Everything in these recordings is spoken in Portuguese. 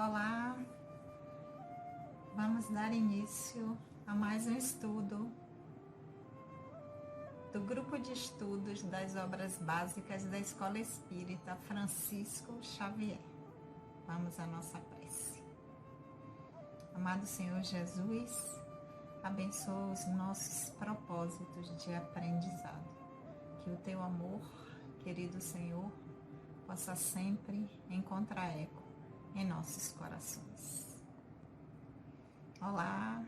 Olá, vamos dar início a mais um estudo do grupo de estudos das obras básicas da Escola Espírita Francisco Xavier. Vamos à nossa prece. Amado Senhor Jesus, abençoa os nossos propósitos de aprendizado. Que o teu amor, querido Senhor, possa sempre encontrar eco em nossos corações. Olá,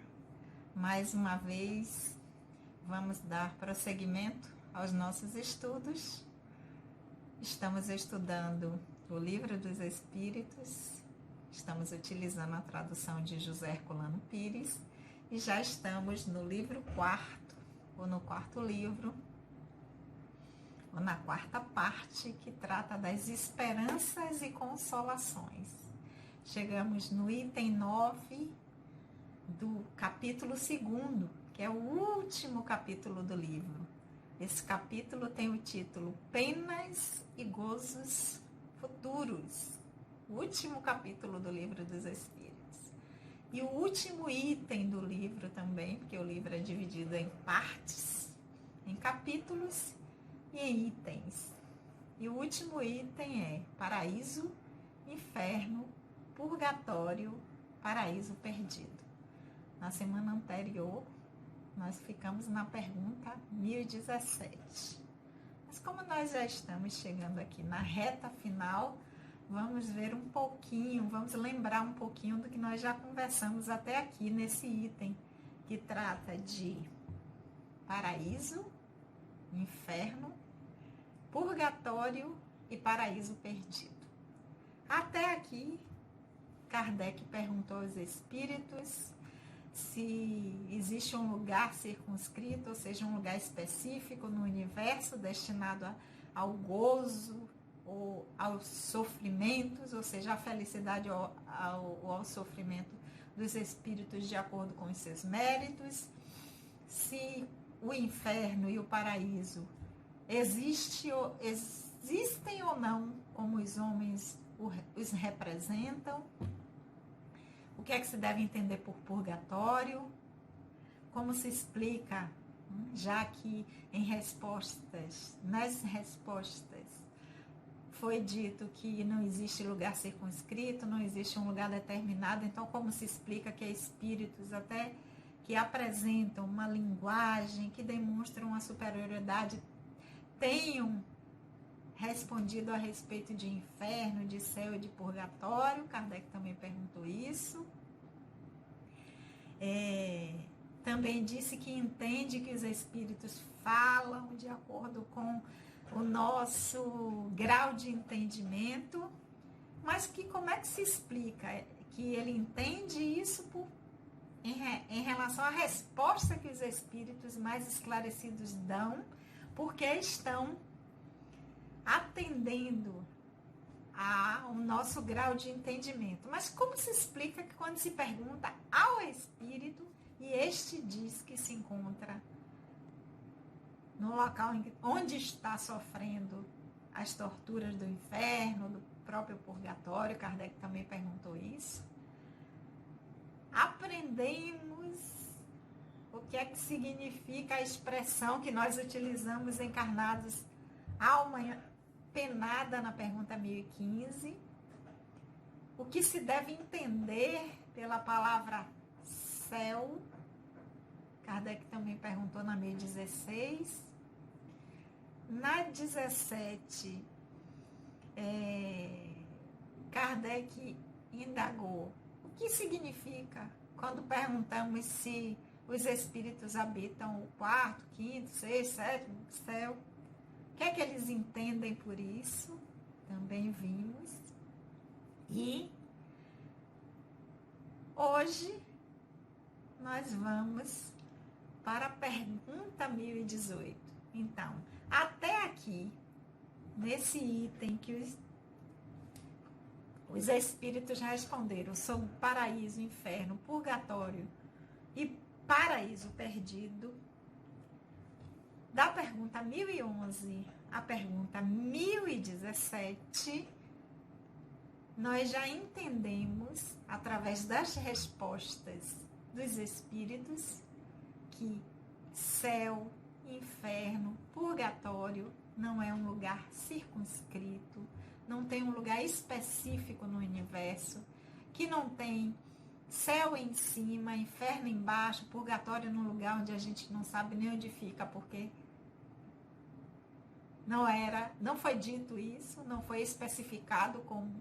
mais uma vez vamos dar prosseguimento aos nossos estudos. Estamos estudando o Livro dos Espíritos, estamos utilizando a tradução de José Herculano Pires e já estamos no livro 4, ou no quarto livro, ou na quarta parte, que trata das esperanças e consolações. Chegamos no item 9 do capítulo 2, que é o último capítulo do livro. Esse capítulo tem o título Penas e Gozos Futuros, o último capítulo do Livro dos Espíritos. E o último item do livro também, porque o livro é dividido em partes, em capítulos e em itens. E o último item é Paraíso, Inferno, Purgatório, Paraíso Perdido. Na semana anterior, nós ficamos na pergunta 1017. Mas como nós já estamos chegando aqui na reta final, vamos ver um pouquinho, vamos lembrar um pouquinho do que nós já conversamos até aqui nesse item, que trata de paraíso, inferno, purgatório e paraíso perdido. Até aqui, Kardec perguntou aos espíritos se existe um lugar circunscrito, ou seja, um lugar específico no universo destinado ao gozo ou aos sofrimentos, ou seja, à felicidade ou ao sofrimento dos espíritos de acordo com os seus méritos, se o inferno e o paraíso existem ou não, como os homens os representam, o que é que se deve entender por purgatório, como se explica, já que nas respostas foi dito que não existe lugar circunscrito, não existe um lugar determinado, então como se explica que espíritos até que apresentam uma linguagem que demonstram uma superioridade tenham respondido a respeito de inferno, de céu e de purgatório. Kardec também perguntou isso. Também disse que entende que os espíritos falam de acordo com o nosso grau de entendimento, mas que como é que se explica que ele entende isso em relação à resposta que os espíritos mais esclarecidos dão, porque estão atendendo ao nosso grau de entendimento. Mas como se explica que quando se pergunta ao espírito e este diz que se encontra no local onde está sofrendo as torturas do inferno, do próprio purgatório? Kardec também perguntou isso. Aprendemos o que é que significa a expressão que nós utilizamos encarnados, alma penada, na pergunta 1015. O que se deve entender pela palavra céu? Kardec também perguntou na 1016. Na 17, Kardec indagou o que significa quando perguntamos se os espíritos habitam o quarto, quinto, sexto, sétimo céu. O que é que eles entendem por isso? Também vimos. E hoje nós vamos para a pergunta 1018. Então, até aqui, nesse item que os espíritos responderam sobre paraíso, inferno, purgatório e paraíso perdido, da pergunta 1011 à pergunta 1017, nós já entendemos, através das respostas dos espíritos, que céu, inferno, purgatório não é um lugar circunscrito, não tem um lugar específico no universo, que não tem céu em cima, inferno embaixo, purgatório num lugar onde a gente não sabe nem onde fica, porque não foi dito isso, não foi especificado como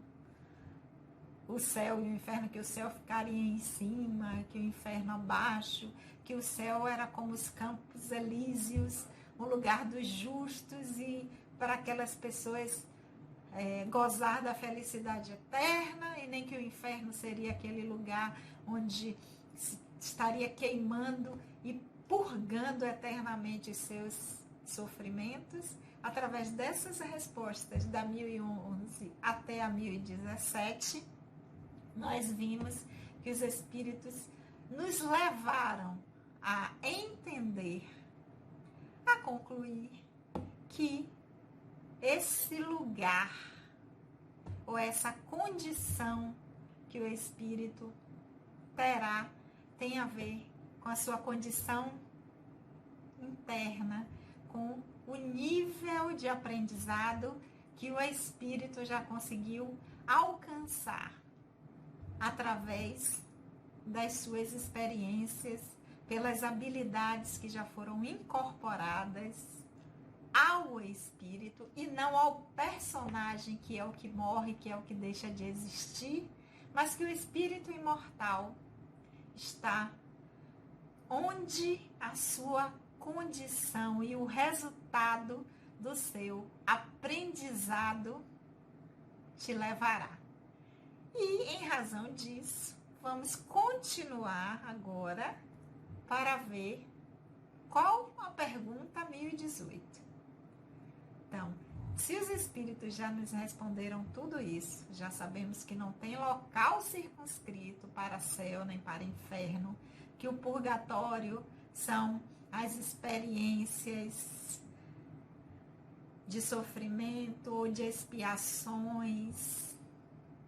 o céu e o inferno, que o céu ficaria em cima, que o inferno abaixo, que o céu era como os campos elíseos, o lugar dos justos e para aquelas pessoas gozar da felicidade eterna, e nem que o inferno seria aquele lugar onde se estaria queimando e purgando eternamente os seus sofrimentos. Através dessas respostas da 1011 até a 1017, nós vimos que os espíritos nos levaram a entender, a concluir que esse lugar ou essa condição que o espírito terá tem a ver com a sua condição interna, com o nível de aprendizado que o espírito já conseguiu alcançar através das suas experiências, pelas habilidades que já foram incorporadas ao espírito e não ao personagem que é o que morre, que é o que deixa de existir, mas que o espírito imortal está onde a sua condição e o resultado do seu aprendizado te levará. E em razão disso, vamos continuar agora para ver qual a pergunta 1018. Então, se os espíritos já nos responderam tudo isso, já sabemos que não tem local circunscrito para céu nem para inferno, que o purgatório são as experiências de sofrimento ou de expiações,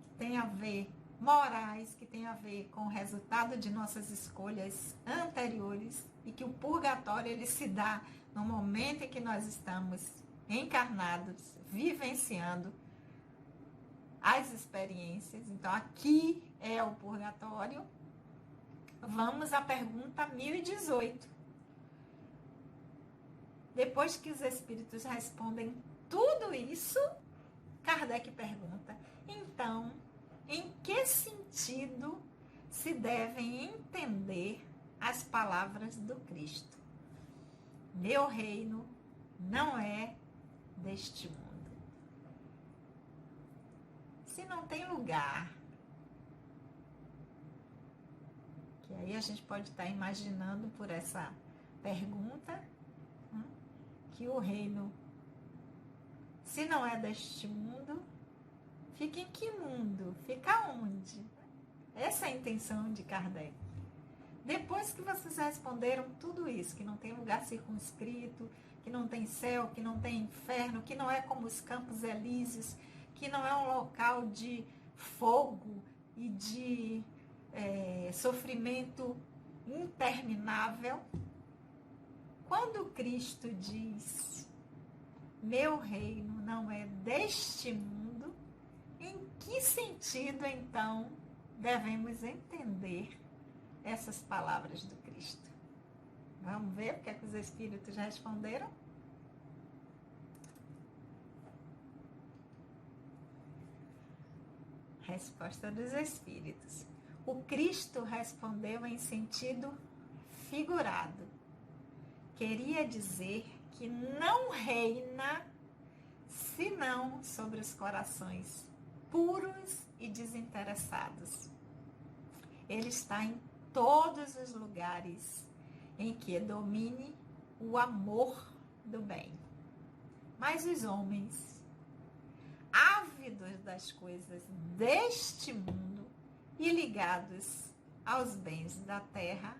que tem a ver, morais, que tem a ver com o resultado de nossas escolhas anteriores, e que o purgatório ele se dá no momento em que nós estamos encarnados, vivenciando as experiências. Então, aqui é o purgatório. Vamos à pergunta 1018. Depois que os espíritos respondem tudo isso, Kardec pergunta: então, em que sentido se devem entender as palavras do Cristo? Meu reino não é deste mundo. Se não tem lugar, que aí a gente pode estar imaginando por essa pergunta, que o reino, se não é deste mundo, fica em que mundo? Fica onde? Essa é a intenção de Kardec. Depois que vocês responderam tudo isso, que não tem lugar circunscrito, que não tem céu, que não tem inferno, que não é como os campos elíseos, que não é um local de fogo e de sofrimento interminável, quando Cristo diz: meu reino não é deste mundo, em que sentido então devemos entender essas palavras do Cristo? Vamos ver o que é que os espíritos responderam? Resposta dos espíritos. O Cristo respondeu em sentido figurado. Queria dizer que não reina senão sobre os corações puros e desinteressados. Ele está em todos os lugares em que domine o amor do bem. Mas os homens, ávidos das coisas deste mundo e ligados aos bens da terra,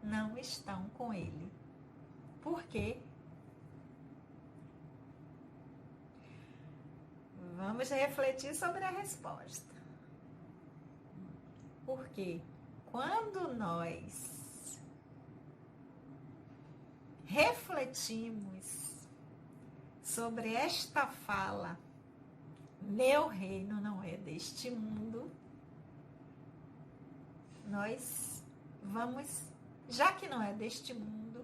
não estão com ele. Por quê? Vamos refletir sobre a resposta. Porque quando nós refletimos sobre esta fala, meu reino não é deste mundo, nós vamos, já que não é deste mundo,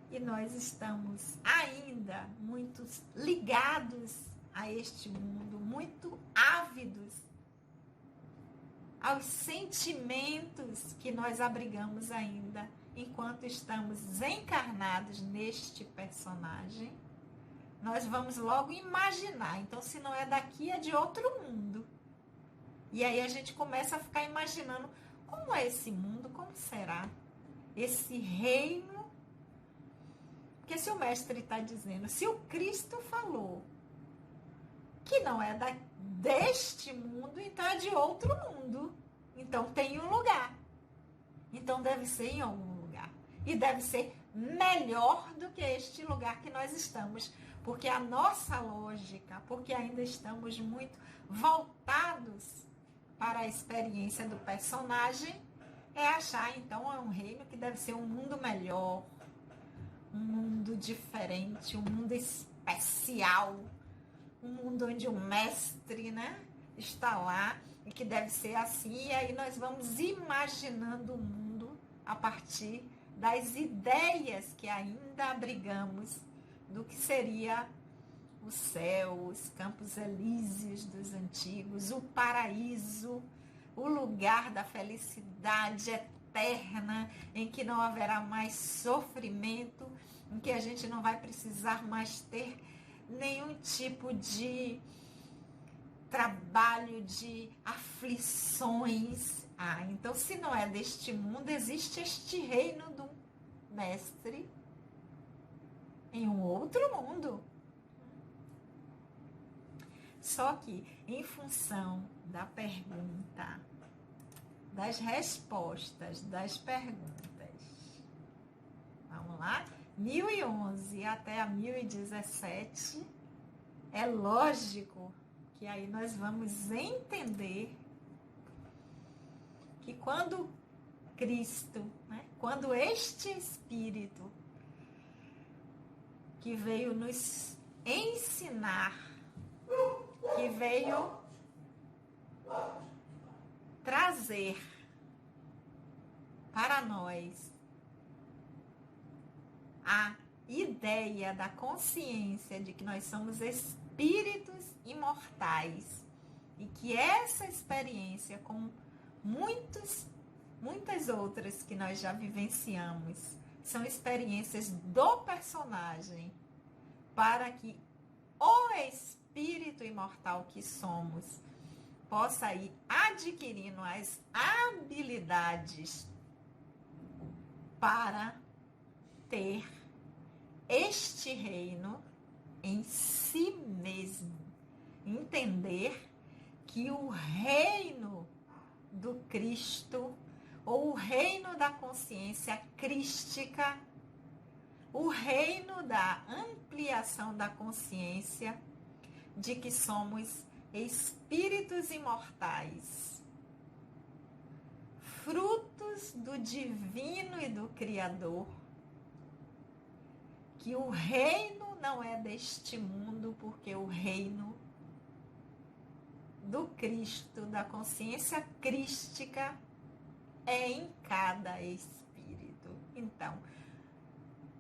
e nós estamos ainda muito ligados a este mundo, muito ávidos aos sentimentos que nós abrigamos ainda enquanto estamos encarnados neste personagem, nós vamos logo imaginar. Então, se não é daqui, é de outro mundo. E aí a gente começa a ficar imaginando como é esse mundo, como será esse reino. Porque se o mestre está dizendo, se o Cristo falou que não é deste mundo, então é de outro mundo. Então tem um lugar. Então deve ser em algum lugar. E deve ser melhor do que este lugar que nós estamos. Porque a nossa lógica, porque ainda estamos muito voltados para a experiência do personagem, é achar, então, é um reino que deve ser um mundo melhor, um mundo diferente, um mundo especial, um mundo onde o mestre, né, está lá e que deve ser assim. E aí nós vamos imaginando o mundo a partir das ideias que ainda abrigamos do que seria o céu, os campos elíseos dos antigos, o paraíso, o lugar da felicidade eterna, em que não haverá mais sofrimento, em que a gente não vai precisar mais ter nenhum tipo de trabalho, de aflições. Então, se não é deste mundo, existe este reino do mestre em um outro mundo. Só que, em função da pergunta, das respostas das perguntas, vamos lá, 1011 até a 1017, é lógico que aí nós vamos entender que quando Cristo, né, quando este Espírito que veio nos ensinar, que veio trazer para nós a ideia da consciência de que nós somos espíritos imortais e que essa experiência, como muitas outras que nós já vivenciamos, são experiências do personagem para que o espírito imortal que somos possa ir adquirindo as habilidades para ter este reino em si mesmo. Entender que o reino do Cristo, ou o reino da consciência crística, o reino da ampliação da consciência de que somos espíritos imortais, frutos do divino e do Criador, que o reino não é deste mundo, porque o reino do Cristo, da consciência crística, é em cada espírito. Então,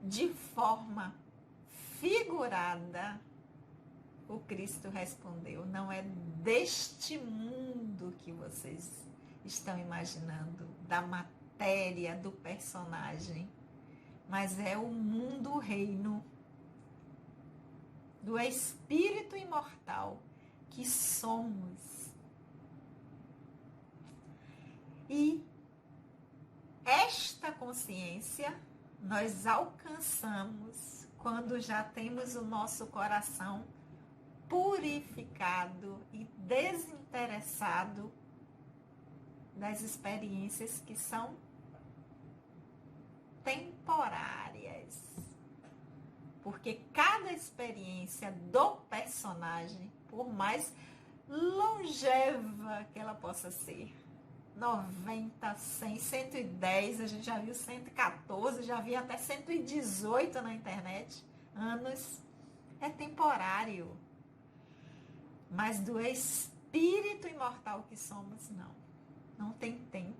de forma figurada, o Cristo respondeu, não é deste mundo que vocês estão imaginando, da matéria, do personagem, mas é o mundo, o reino do espírito imortal que somos. E esta consciência nós alcançamos quando já temos o nosso coração purificado e desinteressado das experiências que são temporárias. Porque cada experiência do personagem, por mais longeva que ela possa ser, 90, 100, 110, a gente já viu 114, já vi até 118 na internet. Anos é temporário. Mas do espírito imortal que somos, não. Não tem tempo.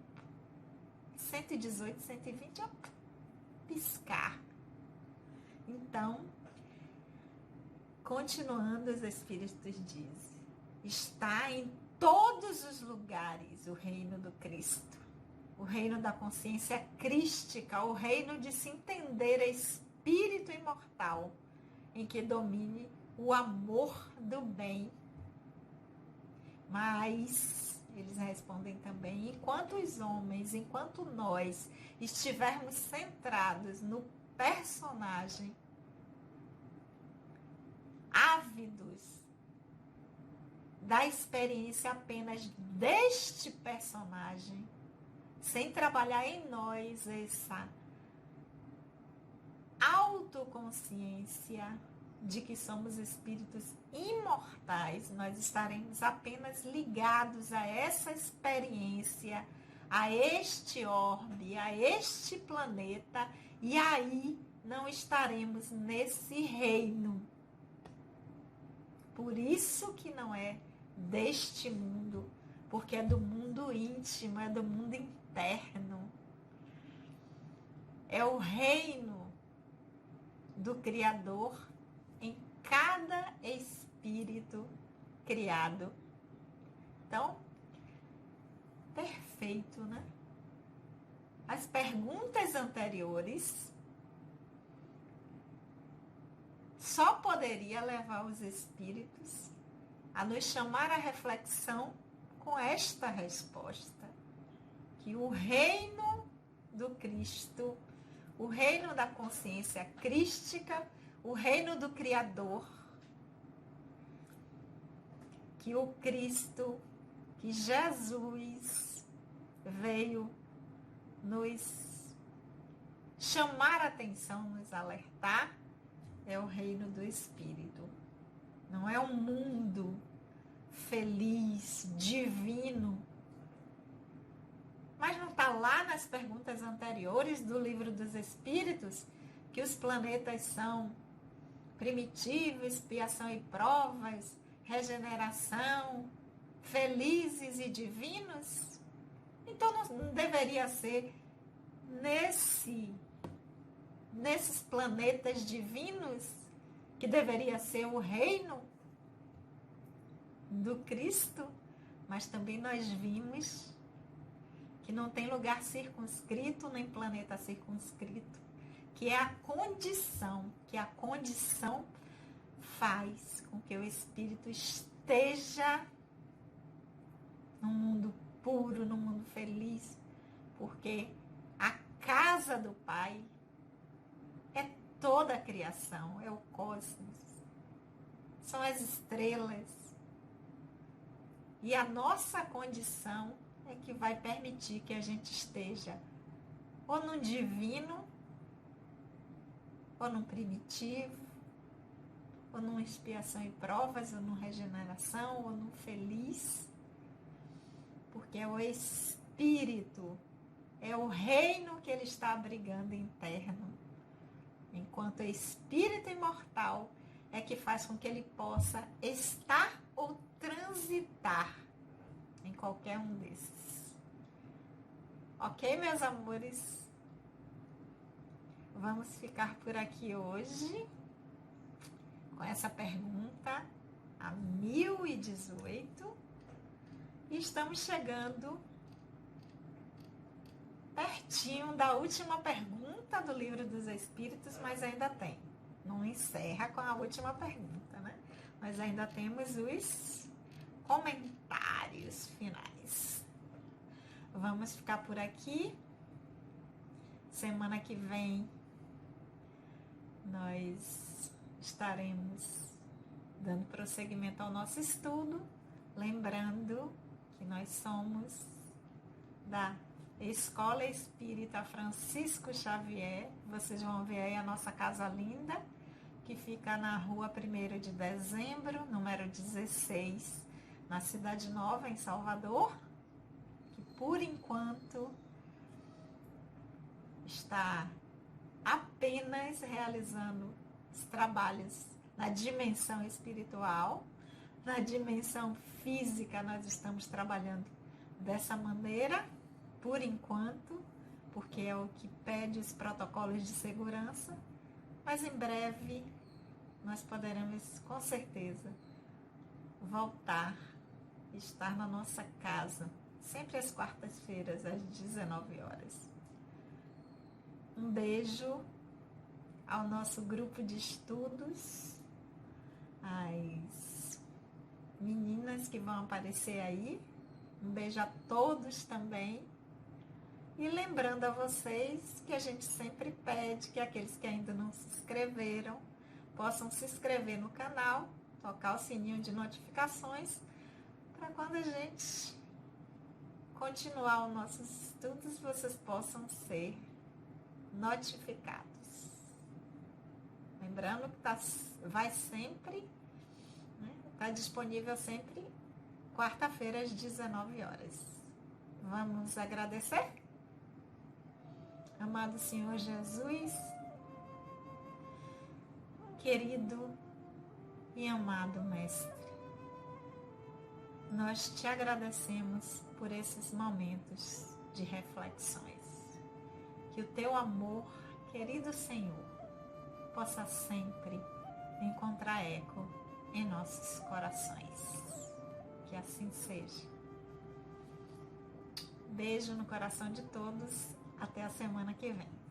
118, 120 é piscar. Então, continuando, os espíritos dizem, está em todos os lugares o reino do Cristo, o reino da consciência crística, o reino de se entender espírito imortal, em que domine o amor do bem. Mas eles respondem também, enquanto os homens, enquanto nós estivermos centrados no personagem, ávidos da experiência apenas deste personagem, sem trabalhar em nós essa autoconsciência de que somos espíritos imortais, nós estaremos apenas ligados a essa experiência, a este orbe, a este planeta, e aí não estaremos nesse reino. Por isso que não é deste mundo, porque é do mundo íntimo, é do mundo interno. É o reino do Criador em cada espírito criado. Então, perfeito, né? As perguntas anteriores só poderia levar os espíritos a nos chamar à reflexão com esta resposta, que o reino do Cristo, o reino da consciência crística, o reino do Criador, que o Cristo, que Jesus veio nos chamar a atenção, nos alertar, é o reino do Espírito. Não é um mundo feliz, divino. Mas não está lá nas perguntas anteriores do Livro dos Espíritos que os planetas são primitivo, expiação e provas, regeneração, felizes e divinos? Então não deveria ser nesses planetas divinos que deveria ser o reino do Cristo? Mas também nós vimos que não tem lugar circunscrito nem planeta circunscrito, que é a condição faz com que o espírito esteja num mundo puro, num mundo feliz, porque a casa do Pai é toda a criação, é o cosmos, são as estrelas, e a nossa condição é que vai permitir que a gente esteja ou no divino, ou num primitivo, ou numa expiação e provas, ou numa regeneração, ou num feliz, porque é o Espírito, é o reino que ele está abrigando interno, enquanto o Espírito imortal é que faz com que ele possa estar ou transitar em qualquer um desses. Ok, meus amores? Vamos ficar por aqui hoje com essa pergunta, a 1018. E estamos chegando pertinho da última pergunta do Livro dos Espíritos, mas ainda tem. Não encerra com a última pergunta, né? Mas ainda temos os comentários finais. Vamos ficar por aqui. Semana que vem nós estaremos dando prosseguimento ao nosso estudo, lembrando que nós somos da Escola Espírita Francisco Xavier. Vocês vão ver aí a nossa casa linda, que fica na rua 1º de dezembro, número 16, na Cidade Nova, em Salvador. que por enquanto está apenas realizando os trabalhos na dimensão espiritual. Na dimensão física, nós estamos trabalhando dessa maneira, por enquanto, porque é o que pede os protocolos de segurança, mas em breve nós poderemos, com certeza, voltar, estar na nossa casa, sempre às quartas-feiras, às 19 horas. Um beijo ao nosso grupo de estudos, às meninas que vão aparecer aí. Um beijo a todos também. E lembrando a vocês que a gente sempre pede que aqueles que ainda não se inscreveram possam se inscrever no canal, tocar o sininho de notificações, para quando a gente continuar os nossos estudos, vocês possam ser notificados. Lembrando que vai sempre, está disponível sempre quarta-feira às 19 horas. Vamos agradecer? Amado Senhor Jesus, querido e amado Mestre, nós te agradecemos por esses momentos de reflexões. Que o teu amor, querido Senhor, possa sempre encontrar eco em nossos corações. Que assim seja. Beijo no coração de todos. Até a semana que vem.